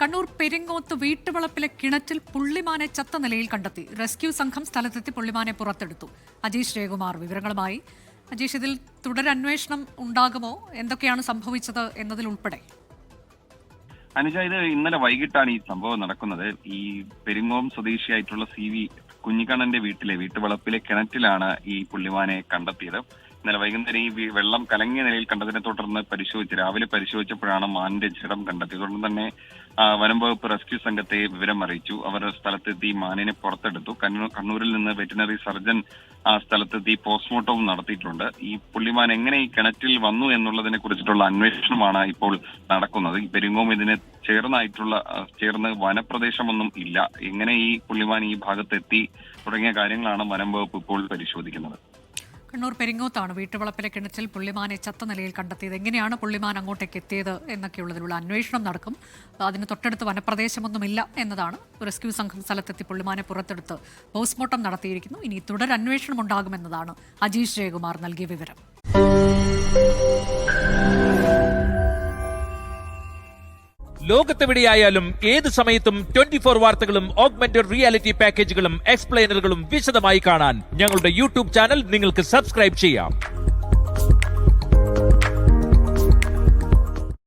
കണ്ണൂർ പെരിങ്ങോത്ത് വീട്ടുവളപ്പിലെ കിണറ്റിൽ പുള്ളിമാനെ ചത്ത നിലയിൽ കണ്ടെത്തി. റെസ്ക്യൂ സംഘം സ്ഥലത്തെത്തി പുള്ളിമാനെ പുറത്തെടുത്തു. അജീഷ് ജയകുമാർ വിവരങ്ങളുമായി. അജീഷ്, ഇതിൽ തുടരന്വേഷണം ഉണ്ടാകുമോ? എന്തൊക്കെയാണ് സംഭവിച്ചത് എന്നതിൽ ഉൾപ്പെടെ? അനുജ, ഇത് ഇന്നലെ വൈകിട്ടാണ് ഈ സംഭവം നടക്കുന്നത്. ഈ പെരിങ്ങോം സ്വദേശിയായിട്ടുള്ള CV കുഞ്ഞിക്കണ്ണന്റെ വീട്ടുവളപ്പിലെ കിണറ്റിലാണ് ഈ പുള്ളിമാനെ കണ്ടെത്തിയത്. ഇന്നലെ വൈകുന്നേരം ഈ വെള്ളം കലങ്ങിയ നിലയിൽ കണ്ടതിനെ തുടർന്ന് രാവിലെ പരിശോധിച്ചപ്പോഴാണ് മാനിന്റെ ജഡം കണ്ടെത്തിയത്. തുടർന്ന് തന്നെ വനം വകുപ്പ് റെസ്ക്യൂ സംഘത്തെ വിവരം അറിയിച്ചു. അവർ സ്ഥലത്തെത്തി മാനിനെ പുറത്തെടുത്തു. കണ്ണൂരിൽ നിന്ന് വെറ്റിനറി സർജൻ സ്ഥലത്തെത്തി പോസ്റ്റ്മോർട്ടവും നടത്തിയിട്ടുണ്ട്. ഈ പുള്ളിമാൻ എങ്ങനെ ഈ കിണറ്റിൽ വന്നു എന്നുള്ളതിനെ കുറിച്ചിട്ടുള്ള അന്വേഷണമാണ് ഇപ്പോൾ നടക്കുന്നത്. ഈ പെരിങ്ങോം ഇതിനെ ചേർന്ന് വനപ്രദേശമൊന്നും ഇല്ല. എങ്ങനെ ഈ പുള്ളിമാൻ ഈ ഭാഗത്തെത്തി തുടങ്ങിയ കാര്യങ്ങളാണ് വനം വകുപ്പ് ഇപ്പോൾ പരിശോധിക്കുന്നത്. കണ്ണൂർ പെരിങ്ങോത്താണ് വീട്ടുവളപ്പിലെ കിണറ്റിൽ പുള്ളിമാനെ ചത്ത നിലയിൽ കണ്ടെത്തിയത്. എങ്ങനെയാണ് പുള്ളിമാൻ അങ്ങോട്ടേക്ക് എത്തിയത് എന്നൊക്കെയുള്ളതിലുള്ള അന്വേഷണം നടക്കും. അതിന് തൊട്ടടുത്ത് വനപ്രദേശമൊന്നുമില്ല എന്നതാണ്. റെസ്ക്യൂ സംഘം സ്ഥലത്തെത്തി പുള്ളിമാനെ പുറത്തെടുത്ത് പോസ്റ്റ്മോർട്ടം നടത്തിയിരിക്കുന്നു. ഇനി തുടരന്വേഷണം ഉണ്ടാകുമെന്നതാണ് അജീഷ് ജയകുമാർ നൽകിയ വിവരം. ലോകത്തെവിടെയായാലും ഏത് സമയത്തും 24 വാർത്തകളും ഓഗ്മെന്റഡ് റിയാലിറ്റി പാക്കേജുകളും എക്സ്പ്ലെയിനറുകളും വിശദമായി കാണാൻ ഞങ്ങളുടെ YouTube ചാനൽ നിങ്ങൾക്ക് സബ്സ്ക്രൈബ് ചെയ്യാം.